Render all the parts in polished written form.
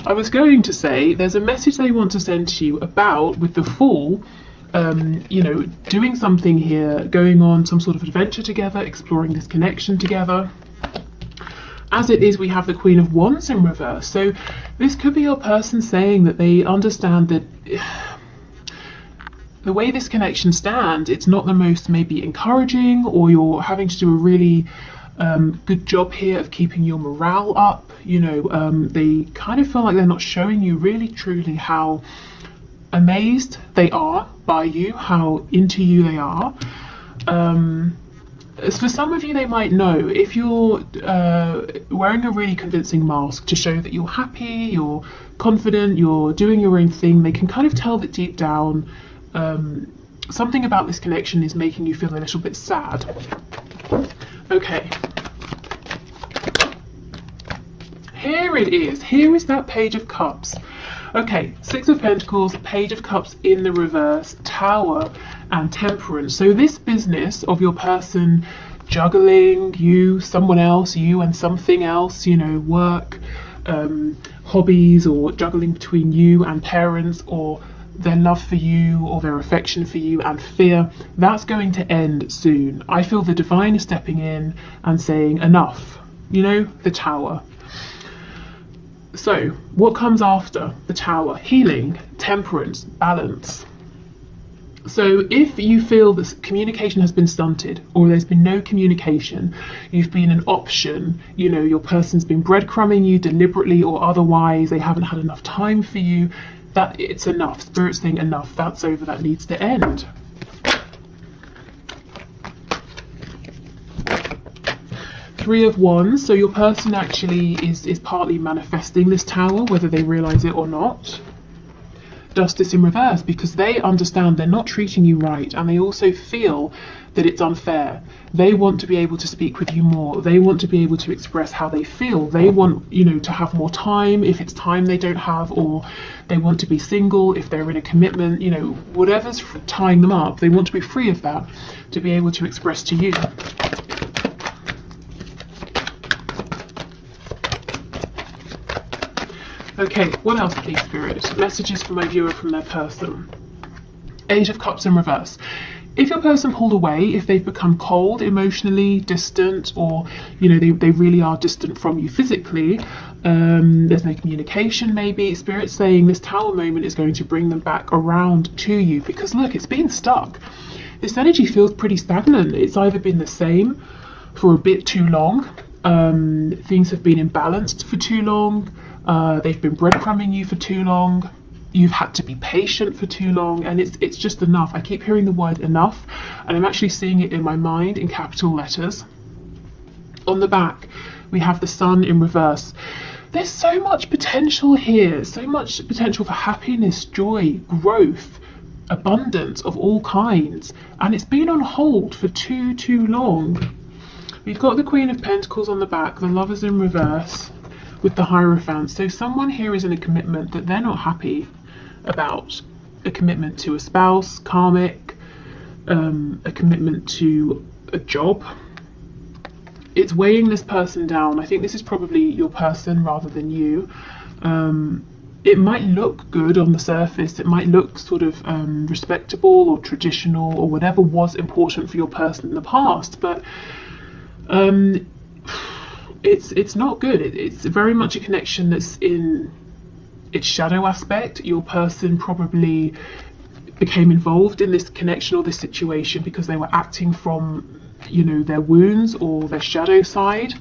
I was going to say there's a message they want to send to you about, with the Fool, you know, doing something here, going on some sort of adventure together, exploring this connection together. As it is, we have the Queen of Wands in reverse. So this could be your person saying that they understand that the way this connection stands, it's not the most maybe encouraging, or you're having to do a really good job here of keeping your morale up. You know, they kind of feel like they're not showing you really truly how amazed they are by you, how into you they are. For some of you, they might know if you're wearing a really convincing mask to show that you're happy, you're confident, you're doing your own thing. They can kind of tell that deep down something about this connection is making you feel a little bit sad. Okay. Here it is. Here is that Page of Cups. Okay, Six of Pentacles, Page of Cups in the reverse, Tower, and Temperance. So this business of your person juggling you, someone else, you and something else, you know, work, hobbies, or juggling between you and parents, or their love for you, or their affection for you and fear, that's going to end soon. I feel the divine is stepping in and saying enough, you know, the Tower. So what comes after the Tower? Healing, temperance, balance. So if you feel that communication has been stunted, or there's been no communication, you've been an option, you know, your person's been breadcrumbing you deliberately or otherwise, they haven't had enough time for you, that it's enough. Spirit's saying enough, that's over, that needs to end. Three of Wands, so your person actually is partly manifesting this Tower, whether they realize it or not. Justice in reverse, because they understand they're not treating you right, and they also feel that it's unfair. They want to be able to speak with you more. They want to be able to express how they feel. They want, you know, to have more time if it's time they don't have, or they want to be single if they're in a commitment, you know, whatever's tying them up, they want to be free of that to be able to express to you. Okay, what else, please, Spirit? Messages from my viewer from their person. Eight of Cups in reverse. If your person pulled away, if they've become cold, emotionally distant, or, you know, they really are distant from you physically, there's no communication maybe, Spirit's saying this Tower moment is going to bring them back around to you, because look, it's been stuck. This energy feels pretty stagnant. It's either been the same for a bit too long, things have been imbalanced for too long, they've been breadcrumbing you for too long, you've had to be patient for too long, and it's just enough. I keep hearing the word enough, and I'm actually seeing it in my mind in capital letters. On the back, we have the Sun in reverse. There's so much potential here, so much potential for happiness, joy, growth, abundance of all kinds, and it's been on hold for too long. We've got the Queen of Pentacles on the back, the Lovers in reverse, with the Hierophant. So someone here is in a commitment that they're not happy about. A commitment to a spouse, karmic, a commitment to a job. It's weighing this person down. I think this is probably your person rather than you. It might look good on the surface, it might look sort of respectable or traditional or whatever was important for your person in the past, but it's not good. It's very much a connection that's in its shadow aspect. Your person probably became involved in this connection or this situation because they were acting from, you know, their wounds or their shadow side,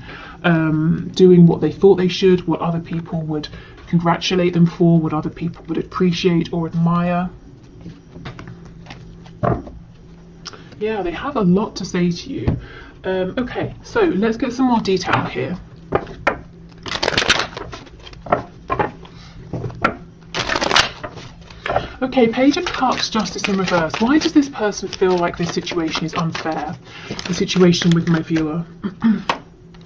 doing what they thought they should, what other people would congratulate them for, what other people would appreciate or admire. Yeah, they have a lot to say to you. Okay, so let's get some more detail here. Okay, Page of Cups, Justice in reverse. Why does this person feel like this situation is unfair? The situation with my viewer.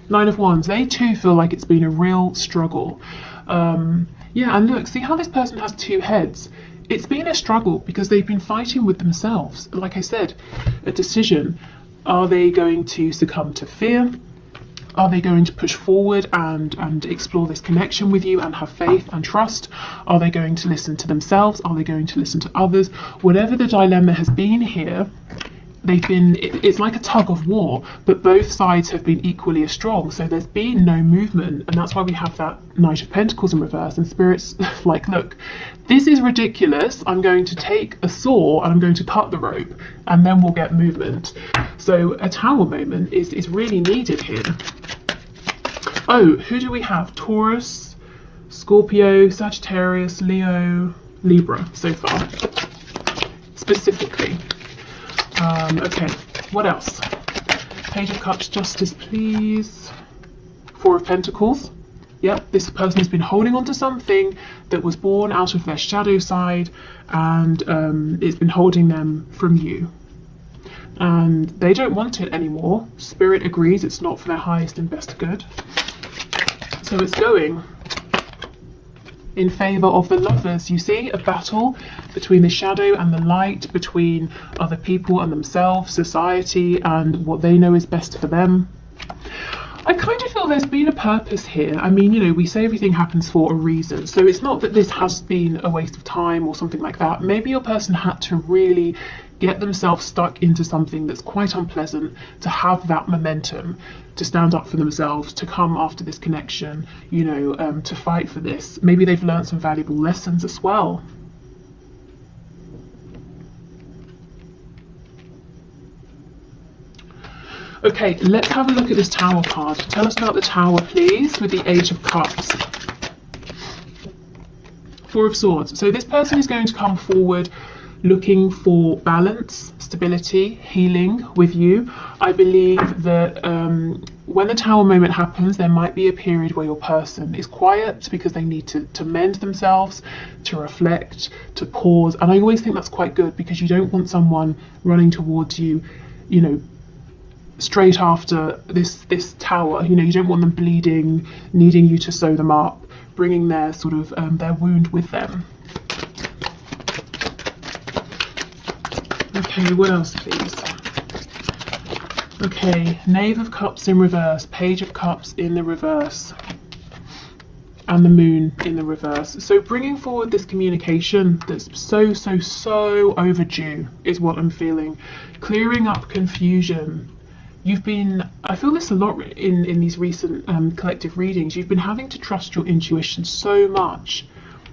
Nine of Wands. They too feel like it's been a real struggle. Yeah, and look, see how this person has two heads. It's been a struggle because they've been fighting with themselves. Like I said, a decision. Are they going to succumb to fear? Are they going to push forward and explore this connection with you and have faith and trust? Are they going to listen to themselves? Are they going to listen to others? Whatever the dilemma has been here, it's like a tug of war, but both sides have been equally as strong. So there's been no movement, and that's why we have that Knight of Pentacles in reverse, and Spirit's like, look, this is ridiculous. I'm going to take a saw and I'm going to cut the rope, and then we'll get movement. So a Tower moment is really needed here. Oh, who do we have? Taurus, Scorpio, Sagittarius, Leo, Libra so far, specifically. Okay, what else? Page of Cups, Justice, please. Four of Pentacles. Yep, this person has been holding on to something that was born out of their shadow side, and it's been holding them from you. And they don't want it anymore. Spirit agrees it's not for their highest and best good. So it's going in favour of the Lovers. You see, a battle between the shadow and the light, between other people and themselves, society and what they know is best for them. I kind of feel there's been a purpose here. I mean, you know, we say everything happens for a reason, so it's not that this has been a waste of time or something like that. Maybe your person had to really get themselves stuck into something that's quite unpleasant to have that momentum to stand up for themselves, to come after this connection, you know, to fight for this. Maybe they've learned some valuable lessons as well. Okay, let's have a look at this Tower card. Tell us about the Tower, please, with the Eight of Cups. Four of Swords. So this person is going to come forward looking for balance, stability, healing with you. I believe that when the Tower moment happens, there might be a period where your person is quiet because they need to mend themselves, to reflect, to pause. And I always think that's quite good, because you don't want someone running towards you, you know, straight after this Tower. You know, you don't want them bleeding, needing you to sew them up, bringing their sort of their wound with them. Okay, what else, please? Okay, Knave of Cups in reverse, Page of Cups in the reverse, and the Moon in the reverse. So bringing forward this communication that's so overdue is what I'm feeling. Clearing up confusion. You've been, I feel this a lot in these recent collective readings, you've been having to trust your intuition so much.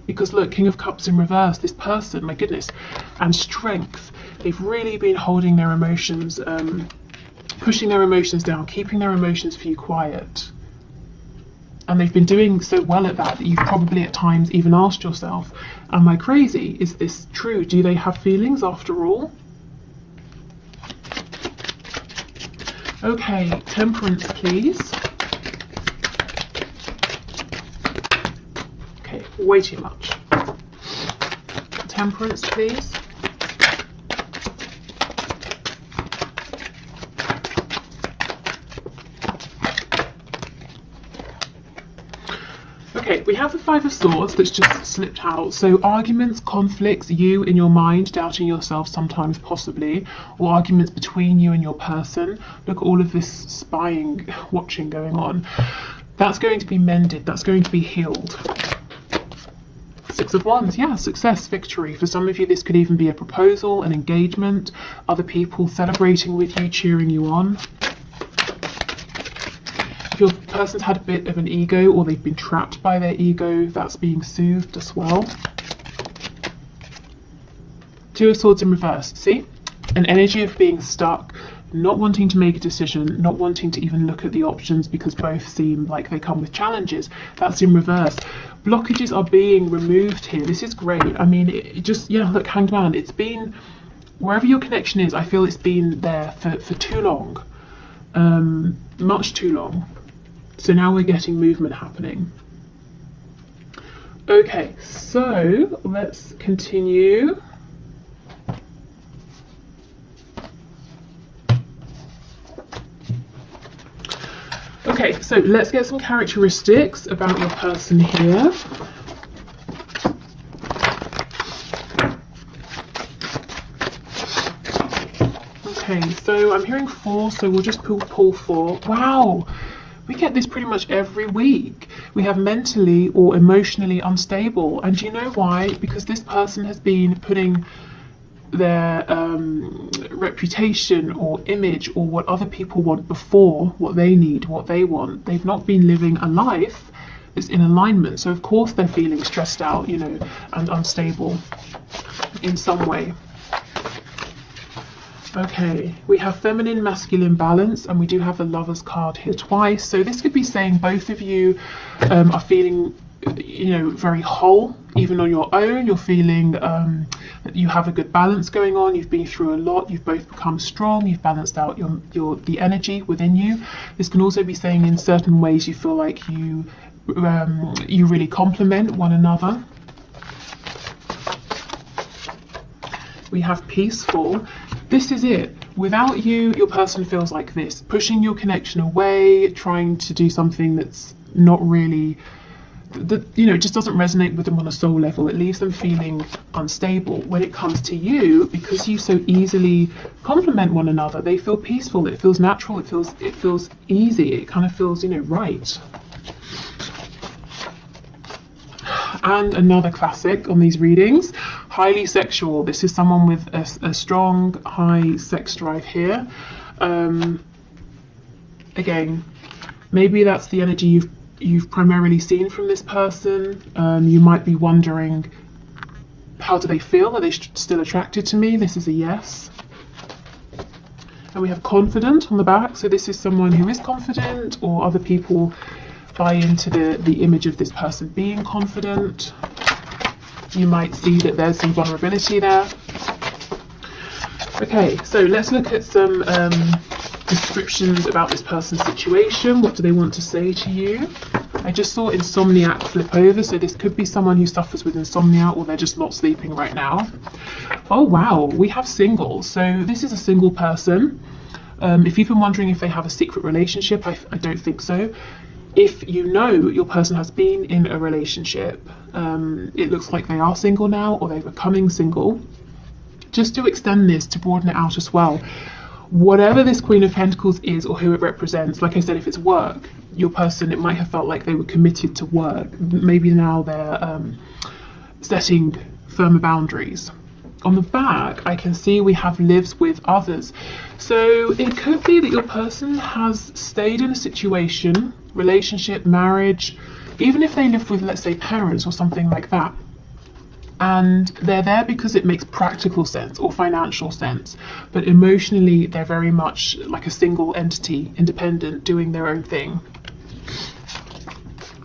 Because look, King of Cups in reverse, this person, my goodness, and strength. They've really been holding their emotions, pushing their emotions down, keeping their emotions for you quiet. And they've been doing so well at that you've probably at times even asked yourself, am I crazy? Is this true? Do they have feelings after all? Okay, Temperance, please. Okay, way too much. Temperance, please. Okay, we have the Five of Swords that's just slipped out. So arguments, conflicts, you in your mind, doubting yourself sometimes possibly, or arguments between you and your person. Look at all of this spying, watching going on. That's going to be mended, that's going to be healed. Six of Wands, yeah, success, victory. For some of you, this could even be a proposal, an engagement, other people celebrating with you, cheering you on. If your person's had a bit of an ego, or they've been trapped by their ego, that's being soothed as well. Two of Swords in reverse, see? An energy of being stuck, not wanting to make a decision, not wanting to even look at the options because both seem like they come with challenges. That's in reverse. Blockages are being removed here. This is great. I mean, it just, yeah, look, Hanged Man, it's been, wherever your connection is, I feel it's been there for too long. Much too long. So now we're getting movement happening. Okay, so let's continue. Okay, so let's get some characteristics about your person here. Okay, so I'm hearing 4, so we'll just pull 4. Wow, We get this pretty much every week. We have mentally or emotionally unstable. And do you know why? Because this person has been putting their reputation or image or what other people want before what they need, what they want. They've not been living a life that's in alignment. So of course they're feeling stressed out, you know, and unstable in some way. Okay, we have feminine, masculine balance, and we do have the Lovers card here twice. So this could be saying both of you are feeling, you know, very whole, even on your own. You're feeling that you have a good balance going on. You've been through a lot. You've both become strong. You've balanced out the energy within you. This can also be saying in certain ways you feel like you really complement one another. We have peaceful. This is it. Without you, your person feels like this, pushing your connection away, trying to do something that's not really, you know, it just doesn't resonate with them on a soul level. It leaves them feeling unstable. When it comes to you, because you so easily complement one another, they feel peaceful. It feels natural. It feels easy. It kind of feels, you know, right. And another classic on these readings, highly sexual. This is someone with a strong, high sex drive here. Again, maybe that's the energy you've primarily seen from this person. You might be wondering, how do they feel? Are they still attracted to me? This is a yes. And we have confident on the back. So this is someone who is confident, or other people buy into the image of this person being confident. You might see that there's some vulnerability there. Okay, so let's look at some descriptions about this person's situation. What do they want to say to you? I just saw insomniac flip over, so this could be someone who suffers with insomnia, or they're just not sleeping right now. Oh wow, we have single. So this is a single person. If you've been wondering if they have a secret relationship, I don't think so. If you know your person has been in a relationship, it looks like they are single now, or they're becoming single. Just to extend this, to broaden it out as well, whatever this Queen of Pentacles is, or who it represents, like I said, if it's work, your person, it might have felt like they were committed to work. Maybe now they're setting firmer boundaries. On the back, I can see we have lives with others. So it could be that your person has stayed in a situation, relationship, marriage, even if they live with, let's say, parents or something like that, and they're there because it makes practical sense or financial sense, but emotionally they're very much like a single entity, independent, doing their own thing.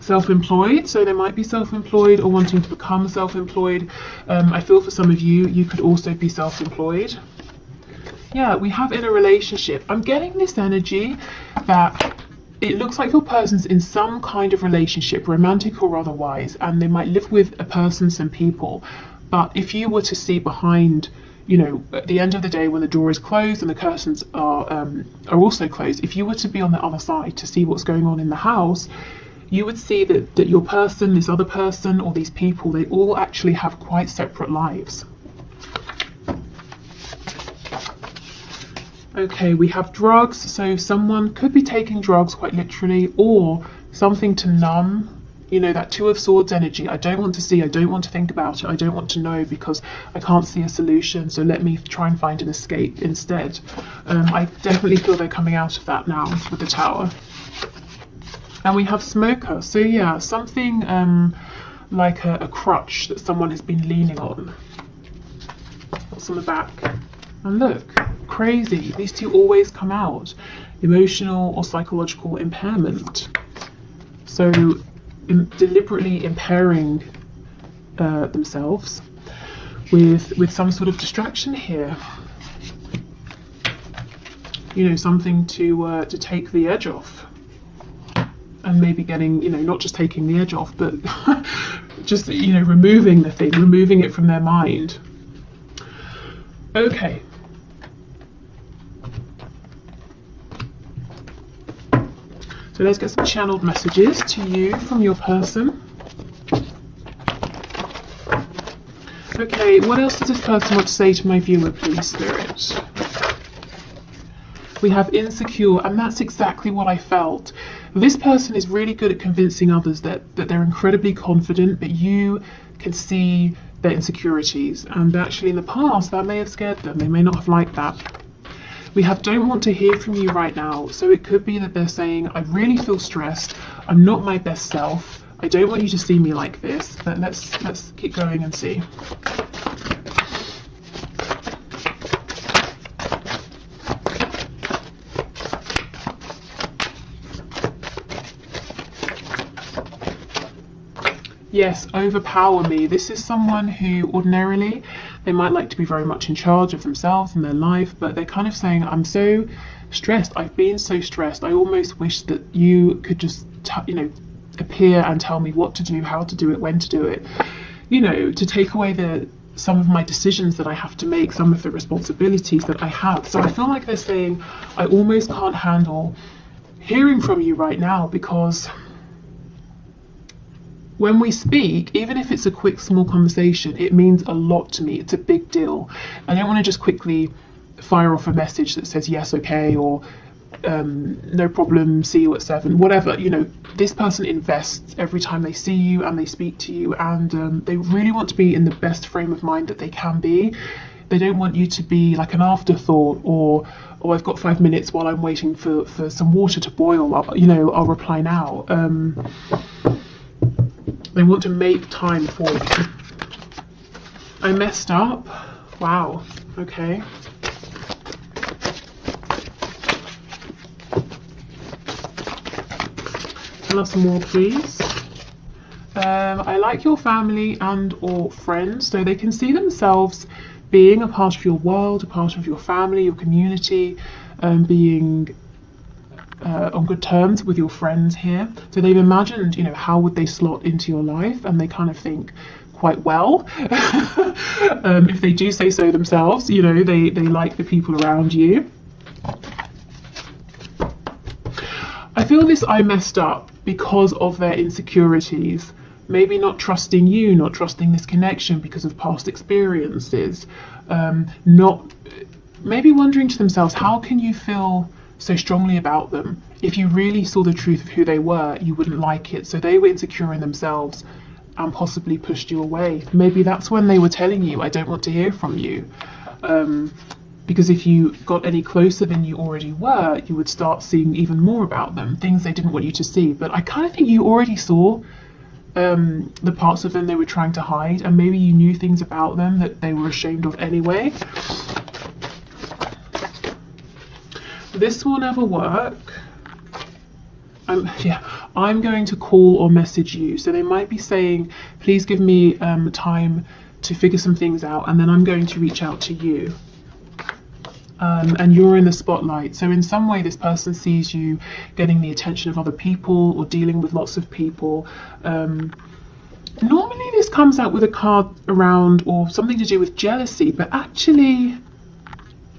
Self-employed, so they might be self-employed or wanting to become self-employed. I feel for some of you, you could also be self-employed. Yeah, we have in a relationship. I'm getting this energy that it looks like your person's in some kind of relationship, romantic or otherwise, and they might live with a person, some people. But if you were to see behind, you know, at the end of the day when the door is closed and the curtains are also closed, if you were to be on the other side to see what's going on in the house, you would see that your person, this other person, or these people, they all actually have quite separate lives. Okay, we have drugs, so someone could be taking drugs quite literally, or something to numb, you know, that Two of Swords energy. I don't want to see, I don't want to think about it, I don't want to know because I can't see a solution, so let me try and find an escape instead. I definitely feel they're coming out of that now with the Tower. And we have smoker, so yeah, something like a crutch that someone has been leaning on. What's on the back? And look, crazy, these two always come out. Emotional or psychological impairment. So deliberately impairing themselves with some sort of distraction here. You know, something to take the edge off. And maybe getting, you know, not just taking the edge off, but just, you know, removing the thing, removing it from their mind. Okay. So let's get some channeled messages to you from your person. Okay, what else does this person want to say to my viewer, please, Spirit? We have insecure, and that's exactly what I felt. This person is really good at convincing others that they're incredibly confident, but you can see their insecurities, and actually in the past that may have scared them. They may not have liked that. We have don't want to hear from you right now, so it could be that they're saying, I really feel stressed, I'm not my best self, I don't want you to see me like this. But let's keep going and see. Yes, overpower me. This is someone who ordinarily, they might like to be very much in charge of themselves and their life, but they're kind of saying, I'm so stressed, I've been so stressed, I almost wish that you could just, appear and tell me what to do, how to do it, when to do it, to take away some of my decisions that I have to make, some of the responsibilities that I have. So I feel like they're saying, I almost can't handle hearing from you right now, because when we speak, even if it's a quick, small conversation, it means a lot to me. It's a big deal. I don't want to just quickly fire off a message that says yes, okay, or no problem, see you at 7, whatever. This person invests every time they see you and they speak to you, and they really want to be in the best frame of mind that they can be. They don't want you to be like an afterthought, or I've got 5 minutes while I'm waiting for some water to boil, I'll reply now. They want to make time for you. I messed up. Wow. Okay. Tell us more, please. I like your family and or friends. So they can see themselves being a part of your world, a part of your family, your community, being on good terms with your friends here. So they've imagined, how would they slot into your life, and they kind of think quite well. If they do say so themselves, they like the people around you. I feel this I messed up because of their insecurities. Maybe not trusting you, not trusting this connection because of past experiences. Maybe wondering to themselves, how can you feel so strongly about them? If you really saw the truth of who they were, you wouldn't like it. So they were insecure in themselves and possibly pushed you away. Maybe that's when they were telling you, I don't want to hear from you. Because if you got any closer than you already were, you would start seeing even more about them, things they didn't want you to see. But I kind of think you already saw the parts of them they were trying to hide, and maybe you knew things about them that they were ashamed of anyway. This will never work. I'm going to call or message you. So they might be saying, please give me time to figure some things out, and then I'm going to reach out to you. And you're in the spotlight. So in some way this person sees you getting the attention of other people or dealing with lots of people. Normally this comes out with a card around or something to do with jealousy, but actually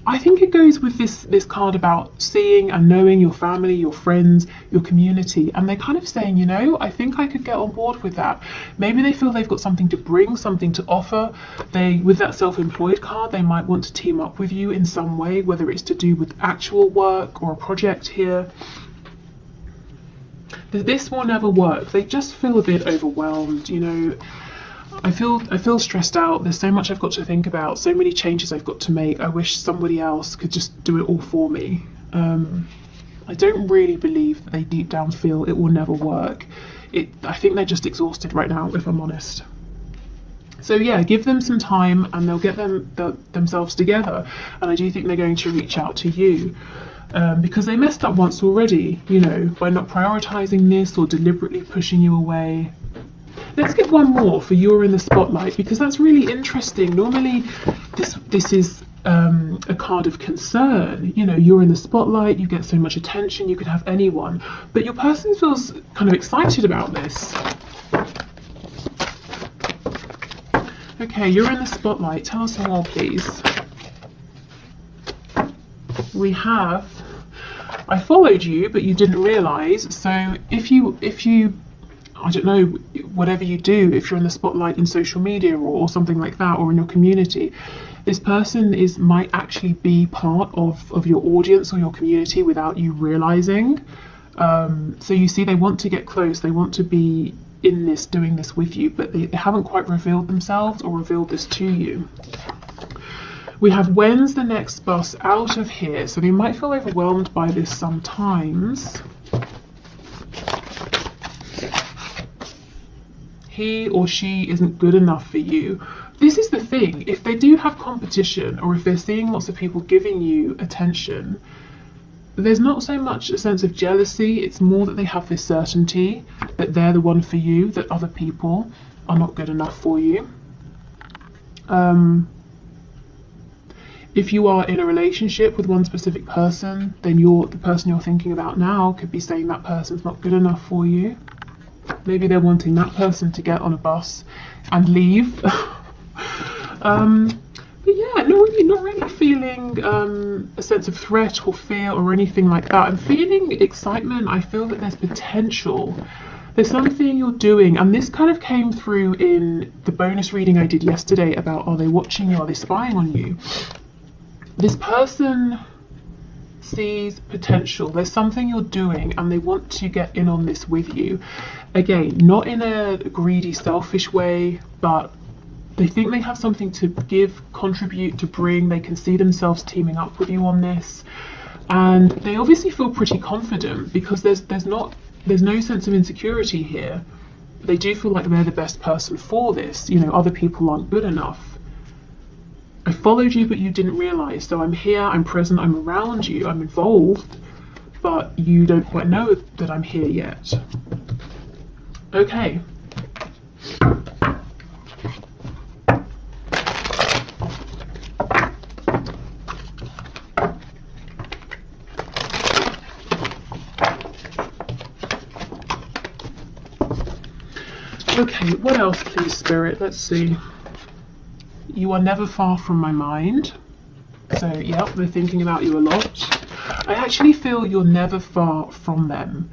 I think it goes with this card about seeing and knowing your family, your friends, your community, and they're kind of saying, I think I could get on board with that. Maybe they feel they've got something to bring, something to offer. With that self-employed card, they might want to team up with you in some way, whether it's to do with actual work or a project here. This will never work. They just feel a bit overwhelmed, I feel stressed out. There's so much I've got to think about, so many changes I've got to make. I wish somebody else could just do it all for me. I don't really believe that they deep down feel it will never work. I think they're just exhausted right now, if I'm honest. So yeah, give them some time and they'll get themselves together. And I do think they're going to reach out to you. Because they messed up once already, by not prioritizing this or deliberately pushing you away. Let's get one more for you're in the spotlight, because that's really interesting. Normally this is a card of concern. You're in the spotlight, you get so much attention, you could have anyone, but your person feels kind of excited about this. Okay, you're in the spotlight. Tell us more, please. We have, I followed you, but you didn't realize. So if you I don't know, whatever you do, if you're in the spotlight in social media or something like that, or in your community, this person might actually be part of your audience or your community without you realizing. So you see, they want to get close, they want to be in this, doing this with you, but they haven't quite revealed themselves or revealed this to you. We have when's the next bus out of here, so they might feel overwhelmed by this sometimes. He or she isn't good enough for you. This is the thing, if they do have competition, or if they're seeing lots of people giving you attention, there's not so much a sense of jealousy, it's more that they have this certainty that they're the one for you, that other people are not good enough for you. If you are in a relationship with one specific person, then the person you're thinking about now could be saying that person's not good enough for you. Maybe they're wanting that person to get on a bus and leave. But yeah, not really feeling a sense of threat or fear or anything like that. I'm feeling excitement. I feel that there's potential. There's something you're doing, and this kind of came through in the bonus reading I did yesterday about, are they watching you, are they spying on you? This person sees potential. There's something you're doing and they want to get in on this with you. Again, not in a greedy, selfish way, but they think they have something to give, contribute, to bring. They can see themselves teaming up with you on this. And they obviously feel pretty confident because there's no sense of insecurity here. They do feel like they're the best person for this. You know, other people aren't good enough. I followed you, but you didn't realize. So I'm here, I'm present, I'm around you, I'm involved, but you don't quite know that I'm here yet. Okay. Okay, what else, please, Spirit? Let's see. You are never far from my mind. So, yeah, they're thinking about you a lot. I actually feel you're never far from them.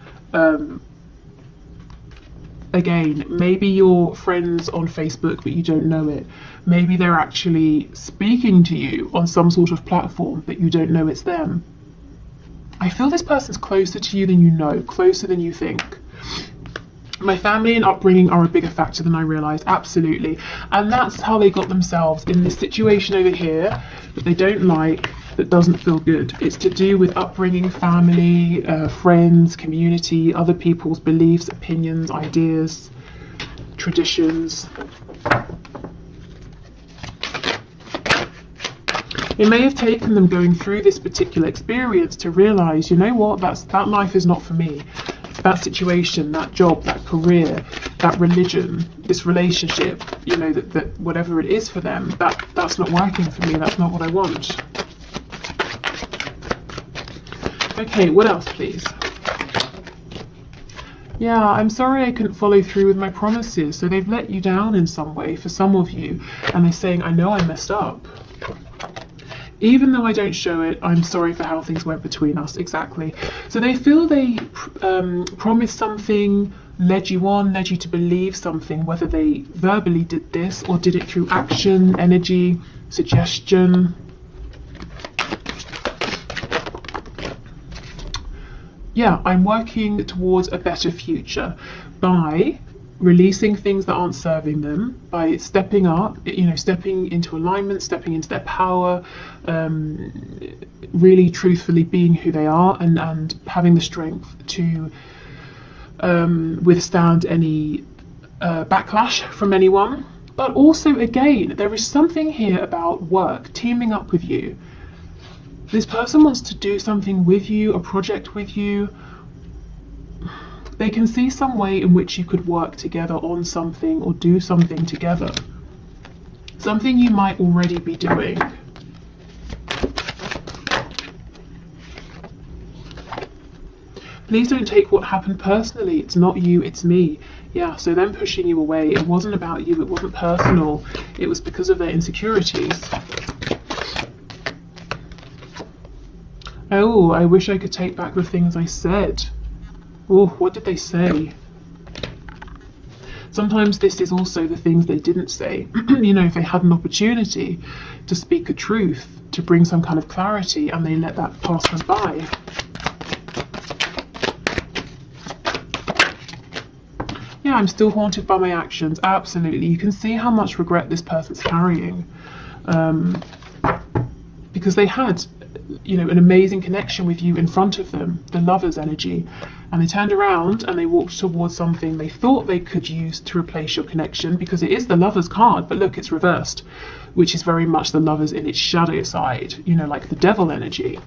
Again, maybe you're friends on Facebook, but you don't know it. Maybe they're actually speaking to you on some sort of platform, but you don't know it's them. I feel this person's closer to you than you know, closer than you think. My family and upbringing are a bigger factor than I realised, absolutely. And that's how they got themselves in this situation over here that they don't like, that doesn't feel good. It's to do with upbringing, family, friends, community, other people's beliefs, opinions, ideas, traditions. It may have taken them going through this particular experience to realise, you know what, that life is not for me. That situation, that job, that career, that religion, this relationship, you know, that whatever it is for them, that's not working for me, that's not what I want. Okay, what else, please? Yeah, I'm sorry I couldn't follow through with my promises. So they've let you down in some way for some of you, and they're saying, I know I messed up. Even though I don't show it, I'm sorry for how things went between us, exactly. So they feel they promised something, led you on, led you to believe something, whether they verbally did this or did it through action, energy, suggestion. Yeah, I'm working towards a better future by releasing things that aren't serving them, by stepping up, you know, stepping into alignment, stepping into their power, really truthfully being who they are, and having the strength to withstand any backlash from anyone. But also, again, there is something here about work, teaming up with you. This person wants to do something with you, a project with you. They can see some way in which you could work together on something or do something together. Something you might already be doing. Please don't take what happened personally. It's not you, it's me. Yeah, so them pushing you away, it wasn't about you, it wasn't personal. It was because of their insecurities. Oh, I wish I could take back the things I said. Oh, what did they say? Sometimes this is also the things they didn't say. You know, if they had an opportunity to speak a truth, to bring some kind of clarity, and they let that pass them by. say I'm still haunted by my actions. Absolutely. You can see how much regret this person's carrying. Because they had, you know, an amazing connection with you in front of them, the Lover's energy, and they turned around and they walked towards something they thought they could use to replace your connection, because it is the Lover's card, but look, it's reversed, which is very much the Lover's in its shadow side, you know, like the Devil energy,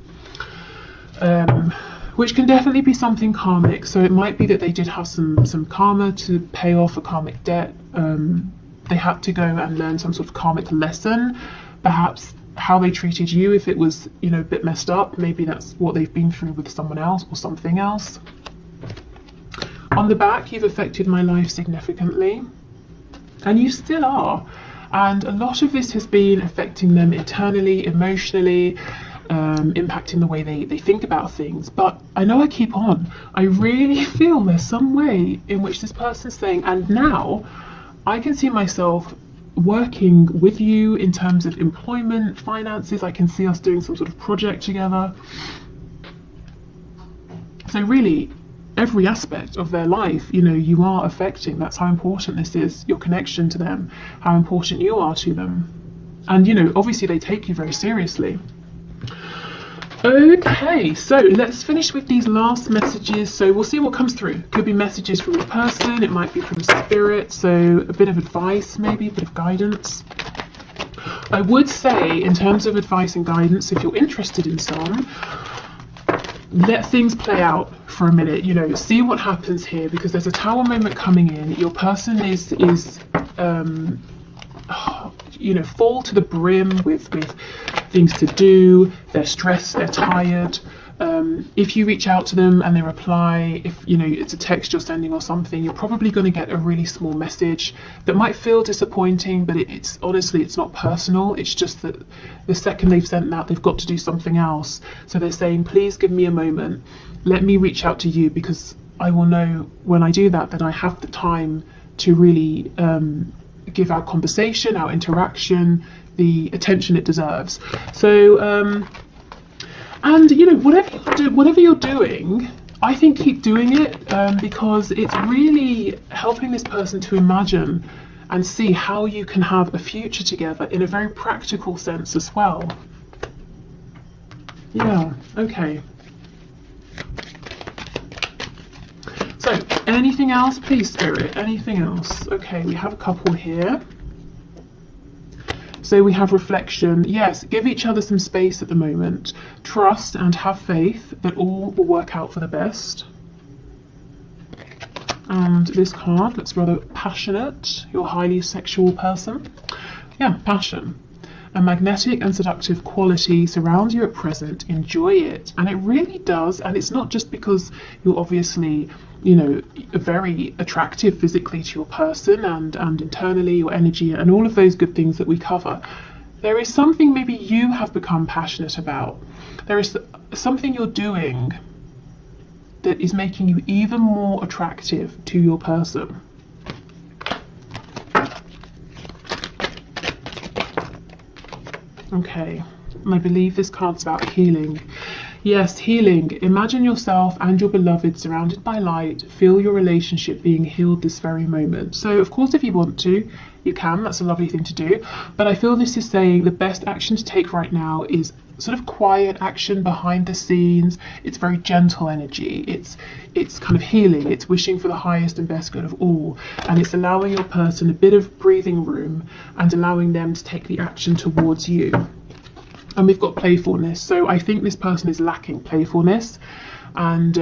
which can definitely be something karmic. So it might be that they did have some karma to pay off a karmic debt. They had to go and learn some sort of karmic lesson, perhaps how they treated you, if it was, you know, a bit messed up, maybe that's what they've been through with someone else or something else. On the back, you've affected my life significantly, and you still are, and a lot of this has been affecting them internally, emotionally, impacting the way they think about things. But I know I keep on, I really feel there's some way in which this person's saying, and now I can see myself working with you in terms of employment, finances. I can see us doing some sort of project together. So really, every aspect of their life, you know, you are affecting. That's how important this is, your connection to them, how important you are to them. And, you know, obviously they take you very seriously. Okay, so let's finish with these last messages. So we'll see what comes through. Could be messages from a person, it might be from spirit, so a bit of advice, maybe a bit of guidance. I would say, in terms of advice and guidance, if you're interested in some, let things play out for a minute, you know, see what happens here, because there's a Tower moment coming in. Your person is you know, full to the brim with things to do, they're stressed, they're tired. If you reach out to them and they reply, if you know it's a text you're sending or something, you're probably going to get a really small message that might feel disappointing, but it's honestly, it's not personal. It's just that the second they've sent that, they've got to do something else. So they're saying, please give me a moment, let me reach out to you, because I will know when I do that I have the time to really give our conversation, our interaction, the attention it deserves. So and you know, whatever you're doing, I think keep doing it, because it's really helping this person to imagine and see how you can have a future together in a very practical sense as well. Yeah, okay. So, anything else, please, Spirit? Anything else? Okay, we have a couple here. So we have reflection. Yes, give each other some space at the moment. Trust and have faith that all will work out for the best. And this card looks rather passionate. You're a highly sexual person. Yeah, passion. A magnetic and seductive quality surrounds you at present. Enjoy it. And it really does. And it's not just because you're obviously, you know, very attractive physically to your person and internally, your energy and all of those good things that we cover. There is something maybe you have become passionate about. There is something you're doing that is making you even more attractive to your person. Okay, and I believe this card's about healing. Yes, healing. Imagine yourself and your beloved surrounded by light. Feel your relationship being healed this very moment. So, of course, if you want to, you can. That's a lovely thing to do. But I feel this is saying the best action to take right now is sort of quiet action behind the scenes. It's very gentle energy. It's kind of healing. It's wishing for the highest and best good of all. And it's allowing your person a bit of breathing room and allowing them to take the action towards you. And we've got playfulness. So I think this person is lacking playfulness. And,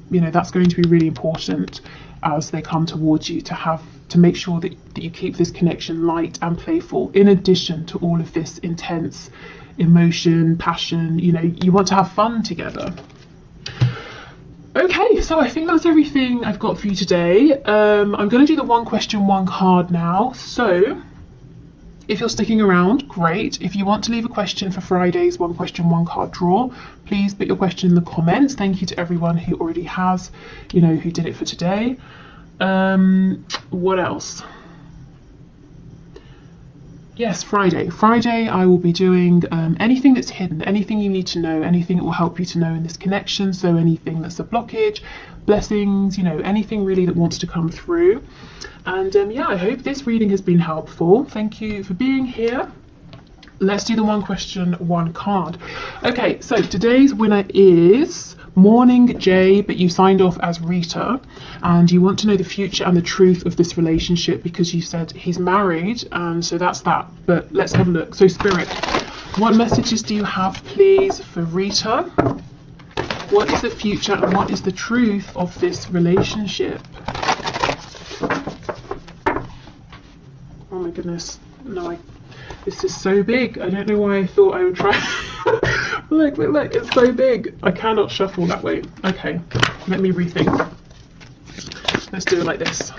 you know, that's going to be really important as they come towards you, to make sure that you keep this connection light and playful, in addition to all of this intense emotion, passion. You know, you want to have fun together. Okay, so I think that's everything I've got for you today. I'm going to do the one question, one card now. So if you're sticking around, great. If you want to leave a question for Friday's one question, one card draw, please put your question in the comments. Thank you to everyone who already has, you know, who did it for today. What else? Yes, Friday. Friday I will be doing anything that's hidden, anything you need to know, anything that will help you to know in this connection. So anything that's a blockage, blessings, you know, anything really that wants to come through. And yeah, I hope this reading has been helpful. Thank you for being here. Let's do the one question, one card. Okay, so today's winner is Morning J, but you signed off as Rita, and you want to know the future and the truth of this relationship because you said he's married, and so that's that. But let's have a look. So Spirit, what messages do you have, please, for Rita? What is the future and what is the truth of this relationship? Oh my goodness, no, this is so big. I don't know why I thought I would try. Look, it's so big. I cannot shuffle that way. Okay, let me rethink. Let's do it like this.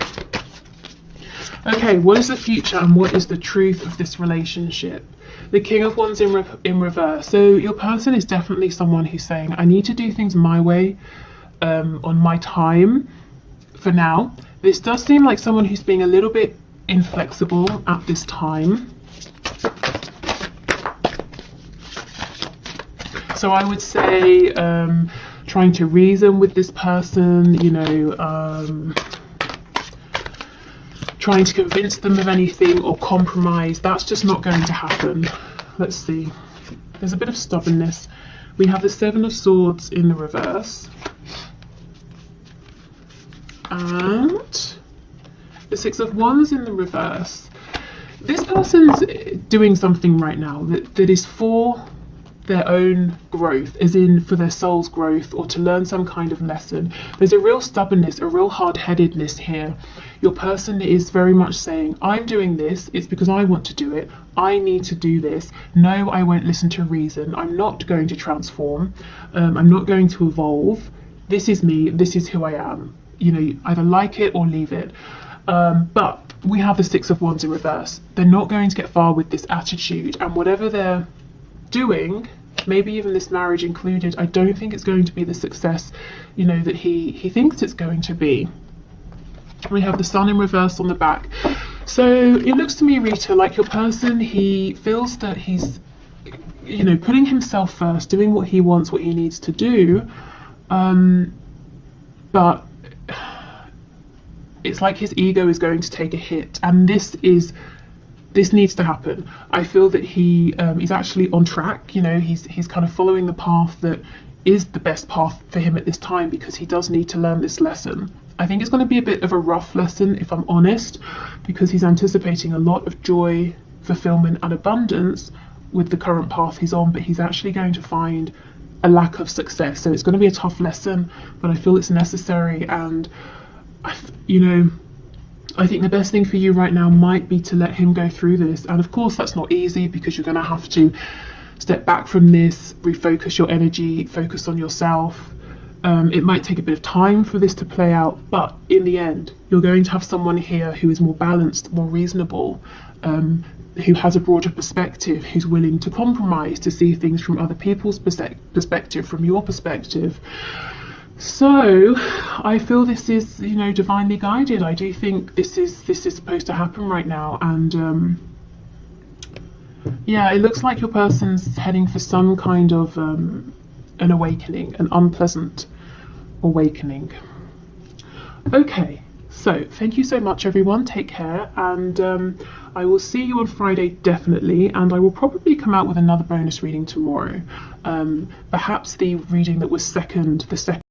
Okay, what is the future and what is the truth of this relationship? The King of Wands in reverse. So your person is definitely someone who's saying, I need to do things my way, on my time for now. This does seem like someone who's being a little bit inflexible at this time. So I would say trying to reason with this person, you know, trying to convince them of anything or compromise, that's just not going to happen. Let's see. There's a bit of stubbornness. We have the Seven of Swords in the reverse. And the Six of Wands in the reverse. This person's doing something right now that is for their own growth, as in for their soul's growth or to learn some kind of lesson. There's a real stubbornness, a real hard-headedness here. Your person is very much saying, I'm doing this, it's because I want to do it, I need to do this, no, I won't listen to reason, I'm not going to transform, I'm not going to evolve, this is me, this is who I am. You know, either like it or leave it. But we have the Six of Wands in reverse. They're not going to get far with this attitude, and whatever they're doing, maybe even this marriage included, I don't think it's going to be the success, you know, that he thinks it's going to be. We have the Sun in reverse on the back. So it looks to me, Rita, like your person, he feels that he's, you know, putting himself first, doing what he wants, what he needs to do, but it's like his ego is going to take a hit, and this needs to happen. I feel that he's actually on track. You know, he's kind of following the path that is the best path for him at this time because he does need to learn this lesson. I think it's going to be a bit of a rough lesson, if I'm honest, because he's anticipating a lot of joy, fulfillment and abundance with the current path he's on, but he's actually going to find a lack of success. So it's going to be a tough lesson, but I feel it's necessary. And you know, I think the best thing for you right now might be to let him go through this. And of course that's not easy because you're going to have to step back from this, refocus your energy, focus on yourself. It might take a bit of time for this to play out, but in the end you're going to have someone here who is more balanced, more reasonable, who has a broader perspective, who's willing to compromise, to see things from other people's perspective, from your perspective. So I feel this is, you know, divinely guided. I do think this is supposed to happen right now, and yeah, it looks like your person's heading for some kind of an awakening, an unpleasant awakening. Okay, so thank you so much everyone, take care, and I will see you on Friday definitely, and I will probably come out with another bonus reading tomorrow. Perhaps the reading that was the second